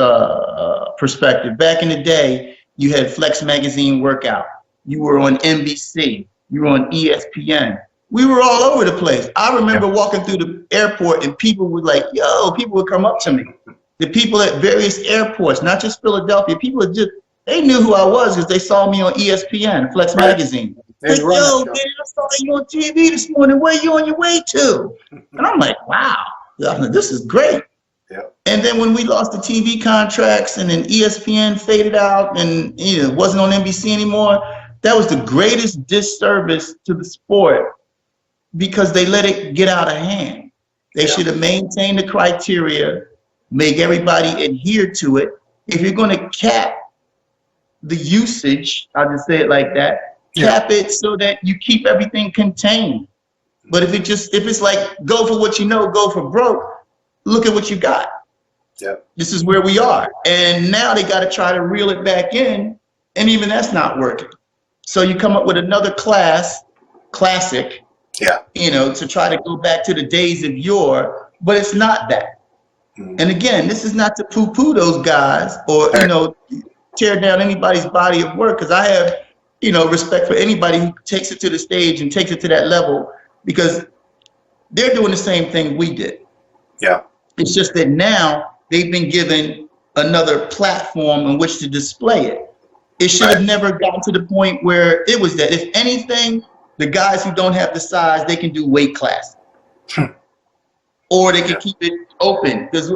perspective. Back in the day, you had Flex Magazine Workout. You were on NBC. You were on ESPN. We were all over the place. I remember walking through the airport and people would people would come up to me. The people at various airports, not just Philadelphia, they knew who I was because they saw me on ESPN, Flex Magazine. Like, yo, man, I saw you on TV this morning. Where you on your way to? And I'm like, wow, this is great. Yeah. And then when we lost the TV contracts and then ESPN faded out and it wasn't on NBC anymore, that was the greatest disservice to the sport because they let it get out of hand. They should have maintained the criteria, make everybody adhere to it. If you're going to cap the usage, I'll just say it like that, cap it so that you keep everything contained. But if it's like go for what you know, go for broke, look at what you got. Yeah. This is where we are. And now they got to try to reel it back in, and even that's not working. So you come up with another classic, to try to go back to the days of yore, but it's not that. Mm-hmm. And again, this is not to poo-poo those guys or, tear down anybody's body of work, because I have, respect for anybody who takes it to the stage and takes it to that level, because they're doing the same thing we did. Yeah. It's just that now they've been given another platform in which to display it. It should have never gotten to the point where it was that. If anything, the guys who don't have the size, they can do weight class. Or they can keep it open. Because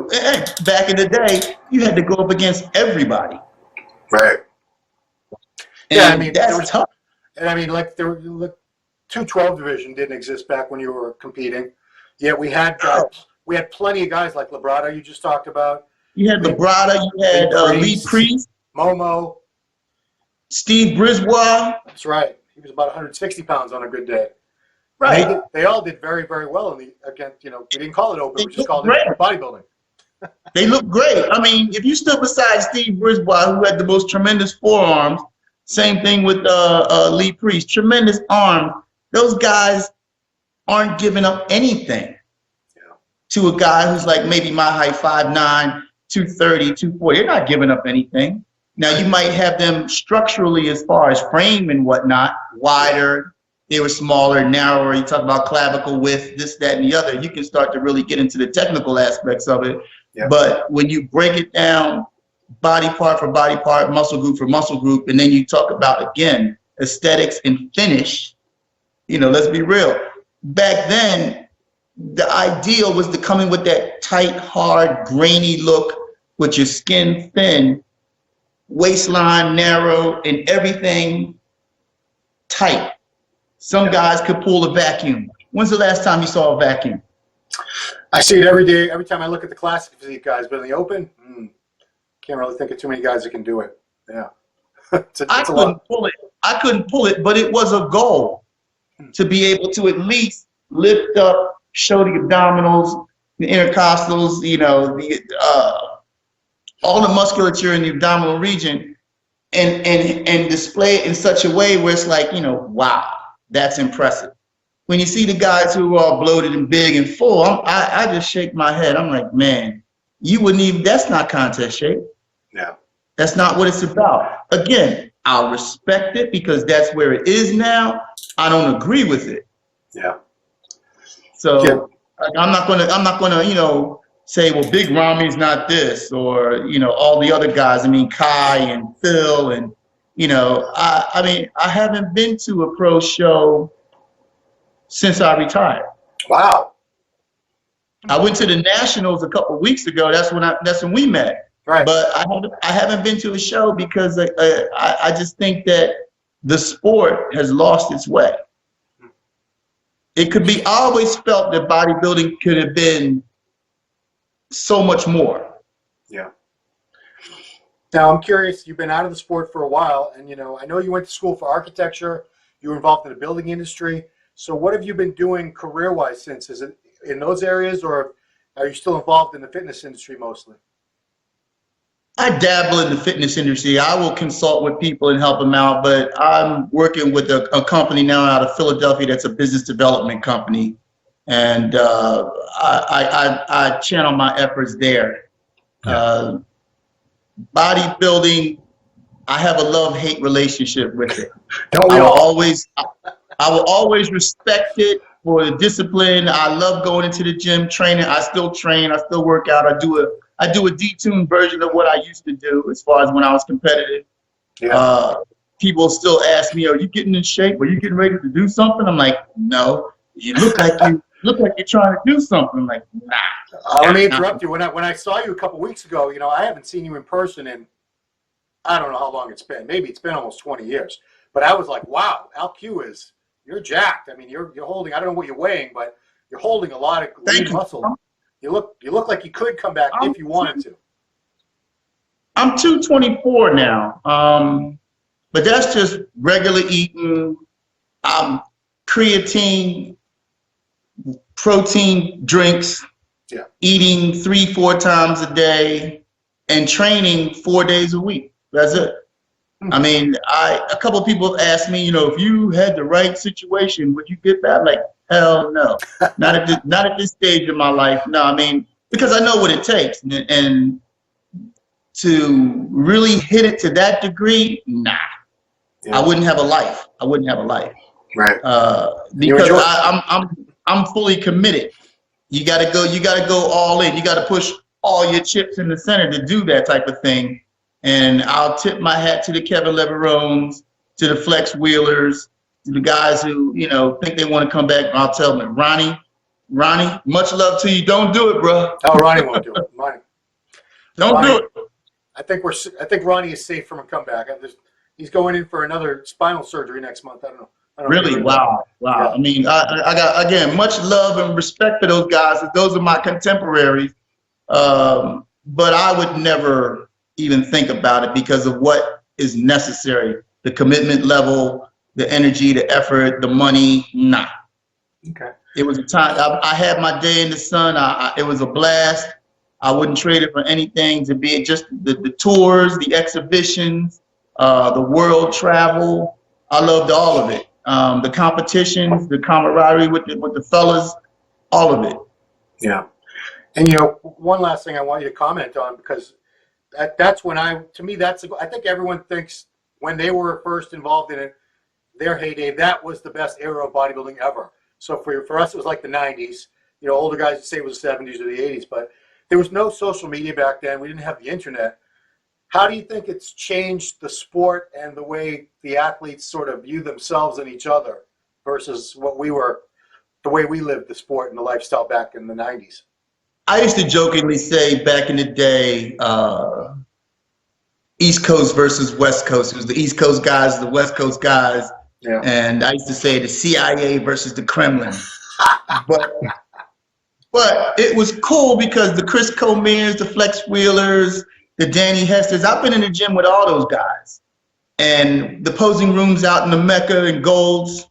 back in the day, you had to go up against everybody. Right. And that's tough. And there were 212 division didn't exist back when you were competing. Yet we had plenty of guys like Labrada you just talked about. You had Labrada, you had Lee Priest, Momo, Steve Brisbois. That's right. He was about 160 pounds on a good day. Right. They all did very, very well we didn't call it open, we just called it bodybuilding. They look great. If you stood beside Steve Brisbois, who had the most tremendous forearms, same thing with Lee Priest, tremendous arms. Those guys aren't giving up anything to a guy who's like maybe my height, 5'9", 230, 240. You're not giving up anything. Now, you might have them structurally as far as frame and whatnot, wider. They were smaller, narrower. You talk about clavicle width, this, that, and the other. You can start to really get into the technical aspects of it. Yep. But when you break it down, body part for body part, muscle group for muscle group, and then you talk about, again, aesthetics and finish, let's be real. Back then, the ideal was to come in with that tight, hard, grainy look with your skin thin, waistline narrow, and everything tight. Some guys could pull a vacuum. When's the last time you saw a vacuum? I see it every day. Every time I look at the classic physique guys, but in the open, can't really think of too many guys that can do it. Yeah. I couldn't pull it, but it was a goal to be able to at least lift up, show the abdominals, the intercostals, all the musculature in the abdominal region, and display it in such a way where it's like, wow, that's impressive. When you see the guys who are all bloated and big and full, I just shake my head. I'm like, man, you wouldn't even, that's not contest shape. Yeah. That's not what it's about. Again, I'll respect it because that's where it is now. I don't agree with it. Yeah. So I'm not gonna, say, well, Big Rami's not this, or all the other guys. I mean, Kai and Phil, and I mean, I haven't been to a pro show since I retired. Wow. I went to the Nationals a couple of weeks ago. That's when we met. Right. But I haven't been to a show because I just think that the sport has lost its way. It could be. I always felt that bodybuilding could have been so much more. Yeah. Now I'm curious. You've been out of the sport for a while, and I know you went to school for architecture. You were involved in the building industry. So what have you been doing career-wise since? Is it in those areas, or are you still involved in the fitness industry mostly? I dabble in the fitness industry. I will consult with people and help them out, but I'm working with a company now out of Philadelphia that's a business development company, and I channel my efforts there. Bodybuilding, I have a love-hate relationship with it. Don't we all? I will always respect it for the discipline. I love going into the gym, training. I still train. I still work out. I do a detuned version of what I used to do as far as when I was competitive. Yeah. People still ask me, "Are you getting in shape? Are you getting ready to do something?" I'm like, "No." You look like you're trying to do something. I'm like, "Nah." Let me interrupt you. When I saw you a couple weeks ago, I haven't seen you in person in I don't know how long it's been. Maybe it's been almost 20 years. But I was like, wow, Alq you're jacked. I mean, you're holding. I don't know what you're weighing, but you're holding a lot of lean muscle. You look like you could come back if you wanted to. I'm 224 now, but that's just regular eating. Creatine, protein drinks, eating 3-4 times a day, and training 4 days a week. That's it. I mean, a couple of people asked me, if you had the right situation, would you get that? Like, hell no, not at this stage of my life. No, I mean, because I know what it takes, and to really hit it to that degree, nah, I wouldn't have a life. Right. Because I'm fully committed. You gotta go all in. You gotta push all your chips in the center to do that type of thing. And I'll tip my hat to the Kevin Leverones, to the Flex Wheelers, to the guys who, think they want to come back. I'll tell them, Ronnie, much love to you. Don't do it, bro. Oh, Ronnie won't do it. Don't do it. I think Ronnie is safe from a comeback. He's going in for another spinal surgery next month. I don't know. Really? Wow. Yeah. I mean, I got, again, much love and respect for those guys. Those are my contemporaries. But I would never even think about it because of what is necessary. The commitment level, the energy, the effort, the money, nah. Okay. It was a time, I had my day in the sun. It was a blast. I wouldn't trade it for anything, to be just the tours, the exhibitions, the world travel. I loved all of it. The competitions, the camaraderie with the fellas, all of it. Yeah. And, one last thing I want you to comment on, because that's when I think everyone thinks when they were first involved in it, their heyday, that was the best era of bodybuilding ever. So for us, it was like the 90s. Older guys would say it was the 70s or the 80s, but there was no social media back then. We didn't have the internet. How do you think it's changed the sport and the way the athletes sort of view themselves and each other versus the way we lived the sport and the lifestyle back in the 90s? I used to jokingly say back in the day, East Coast versus West Coast. It was the East Coast guys, the West Coast guys. Yeah. And I used to say the CIA versus the Kremlin. but it was cool because the Chris Comiers, the Flex Wheelers, the Danny Hesters, I've been in the gym with all those guys. And the posing rooms out in the Mecca and Golds,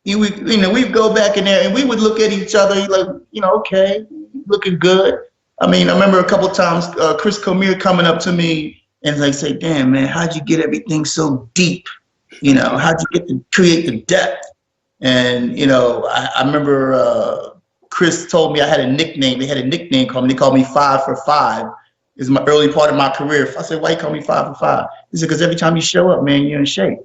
we'd go back in there and we would look at each other like, okay, looking good. I mean, I remember a couple times Chris Comier coming up to me and like say, damn, man, how'd you get everything so deep? How'd you get to create the depth? And, I remember Chris told me I had a nickname. They had a nickname called me. They called me 5 for 5. is my early part of my career. I said, why you call me 5 for 5? He said, because every time you show up, man, you're in shape.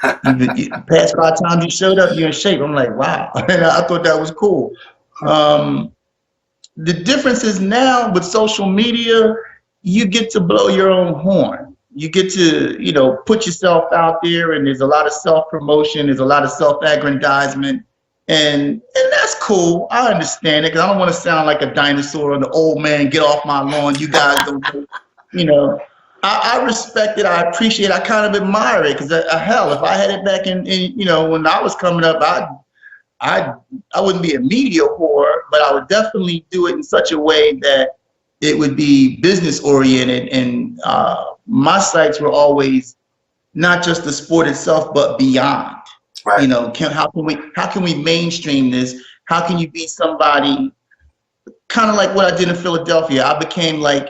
You past 5 times you showed up, you're in shape. I'm like, wow. And I thought that was cool. The difference is now with social media, you get to blow your own horn. You get to, you know, put yourself out there, and there's a lot of self-promotion. There's a lot of self-aggrandizement. And that's cool. I understand it, because I don't want to sound like a dinosaur or the old man, get off my lawn. You guys don't, you know. I respect it. I appreciate it. I kind of admire it, because hell, if I had it back in, you know, when I was coming up, I wouldn't be a media whore, but I would definitely do it in such a way that it would be business oriented. And my sites were always not just the sport itself, but beyond. Right. You know, how can we mainstream this? How can you be somebody kind of like what I did in Philadelphia? I became like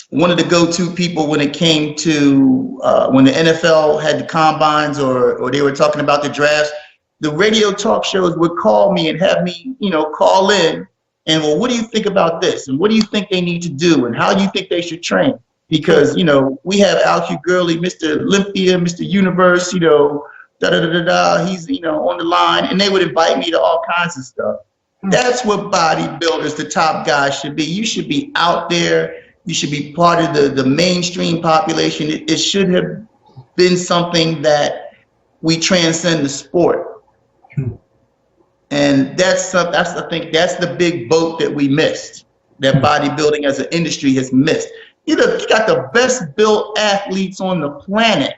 one of the go-to people when it came to when the NFL had the combines or they were talking about the drafts. The radio talk shows would call me and have me, you know, call in and, well, what do you think about this? And what do you think they need to do? And how do you think they should train? Because, you know, we have Alq Gurley, Mr. Olympia, Mr. Universe, you know, he's, you know, on the line, and they would invite me to all kinds of stuff. That's what bodybuilders, the top guys, should be. You should be out there. You should be part of the mainstream population. It should have been something that we transcend the sport. And I think that's the big boat that we missed, that bodybuilding as an industry has missed. You got the best built athletes on the planet.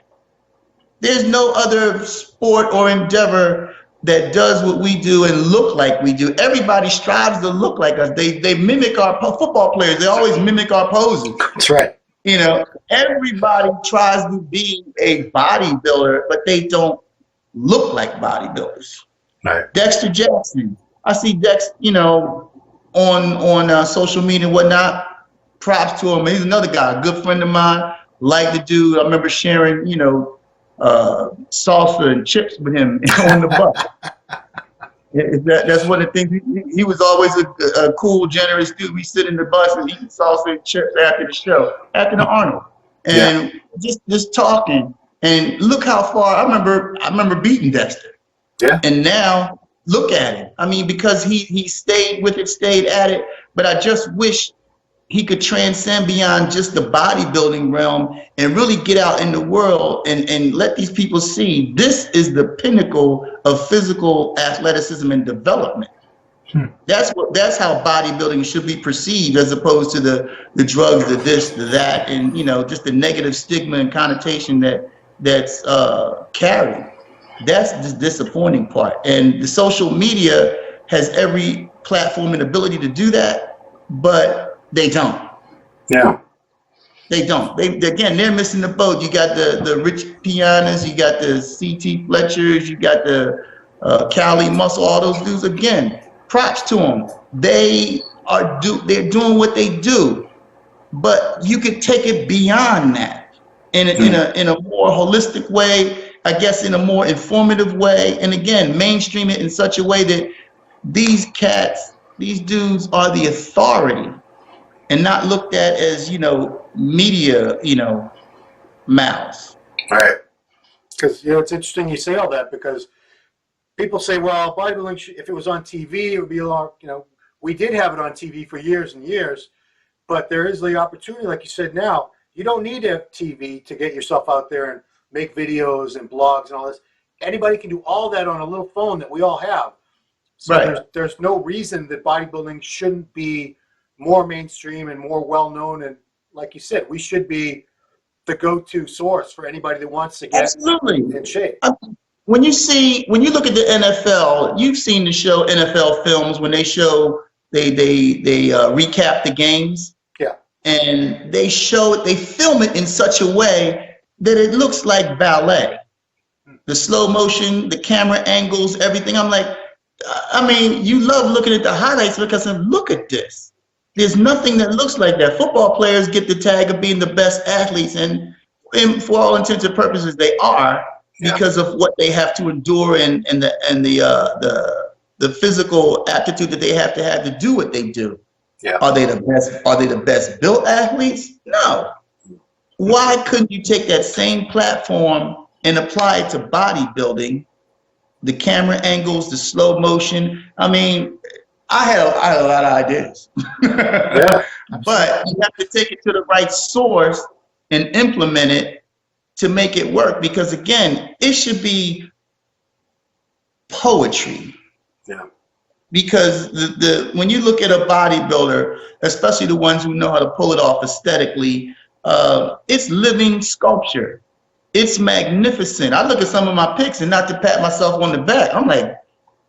There's no other sport or endeavor that does what we do and look like we do. Everybody strives to look like us. They mimic our football players. They always mimic our poses. That's right. You know, everybody tries to be a bodybuilder, but they don't look like bodybuilders. Right. Dexter Jackson. I see Dex, you know, on social media and whatnot. Props to him. He's another guy, a good friend of mine. Like the dude. I remember sharing, you know, salsa and chips with him on the bus. That's one of the things. He was always a cool, generous dude. We sit in the bus and eat salsa and chips after the show, after the Arnold, and just talking. And look how far. I remember beating Dexter. Yeah. And now look at him. I mean, because he stayed with it, stayed at it. But I just wish he could transcend beyond just the bodybuilding realm and really get out in the world and let these people see this is the pinnacle of physical athleticism and development. That's how bodybuilding should be perceived, as opposed to the drugs, the this, the that, and, you know, just the negative stigma and connotation that's carried. That's the disappointing part. And the social media has every platform and ability to do that, but they don't. Yeah. They don't. They're missing the boat. You got the Rich Pianas, you got the C.T. Fletchers, you got the Cali Muscle, all those dudes. Again, props to them. They're doing what they do, but you could take it beyond that in a more holistic way, I guess, in a more informative way, and again, mainstream it in such a way that these dudes are the authority and not looked at as, you know, media, you know, mouths. Right. Because, you know, it's interesting you say all that, because people say, well, bodybuilding, if it was on TV, it would be a lot, you know, we did have it on TV for years and years, but there is the opportunity, like you said now, you don't need to have TV to get yourself out there and make videos and blogs and all this. Anybody can do all that on a little phone that we all have. So right. There's no reason that bodybuilding shouldn't be more mainstream and more well-known. And like you said, we should be the go-to source for anybody that wants to get in shape. When you look at the NFL, you've seen the show NFL Films when they recap the games. Yeah. And they film it in such a way that it looks like ballet. The slow motion, the camera angles, everything. I'm like, I mean, you love looking at the highlights because look at this. There's nothing that looks like that. Football players get the tag of being the best athletes, and for all intents and purposes, they are, because of what they have to endure and the physical aptitude that they have to do what they do. Yeah. Are they the best? Are they the best built athletes? No. Why couldn't you take that same platform and apply it to bodybuilding? The camera angles, the slow motion. I mean, I had a lot of ideas. Yeah. But you have to take it to the right source and implement it to make it work. Because again, it should be poetry. Yeah. Because when you look at a bodybuilder, especially the ones who know how to pull it off aesthetically, it's living sculpture. It's magnificent. I look at some of my pics, and not to pat myself on the back, I'm like,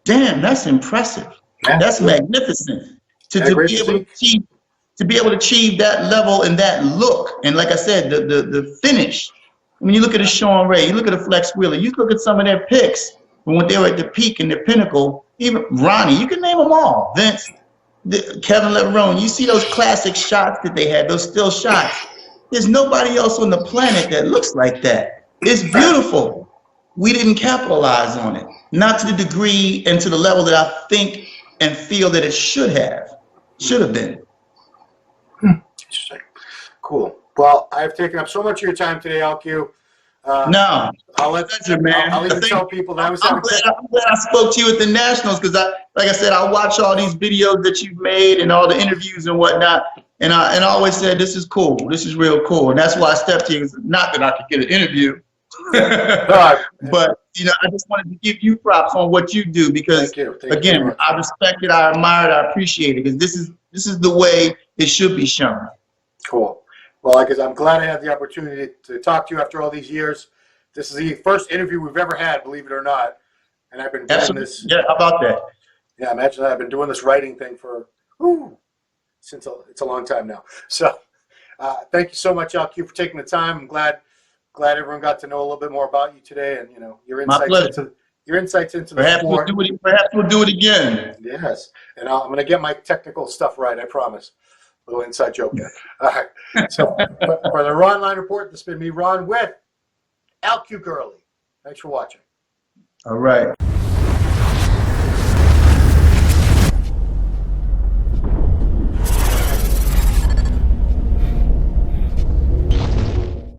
damn, that's impressive. Yeah. That's magnificent. To be able to achieve that level and that look, and like I said, the finish. When you look at a Sean Ray, you look at a Flex Wheeler, you look at some of their pics when they were at the peak and the pinnacle. Even Ronnie, you can name them all. Vince, Kevin Leverone, you see those classic shots that they had, those still shots. There's nobody else on the planet that looks like that. It's beautiful. We didn't capitalize on it, not to the degree and to the level that I think and feel that it should have been. Interesting. Cool. Well, I've taken up so much of your time today, Alq. No, I'll let pleasure, man. I'll even tell people that I'm glad I spoke to you at the Nationals, because like I said, I watch all these videos that you've made and all the interviews and whatnot, and I always said, this is cool. This is real cool, and that's why I stepped to you. Not that I could get an interview, but I just wanted to give you props on what you do, because again, I respect it, I admire it, I appreciate it, because this is the way it should be shown. Cool. Well, because I'm glad I had the opportunity to talk to you after all these years. This is the first interview we've ever had, believe it or not. And I've been doing this. Yeah, how about that? Yeah, imagine that. I've been doing this writing thing for since it's a long time now. So thank you so much, Alq, for taking the time. I'm glad everyone got to know a little bit more about you today, and your insights into the sport. Perhaps we'll do it again. Yes, and I'm going to get my technical stuff right. I promise. Little inside joke there. All right. So for the Ronline Report, this has been me, Ron, with Alq Gurley. Thanks for watching. All right.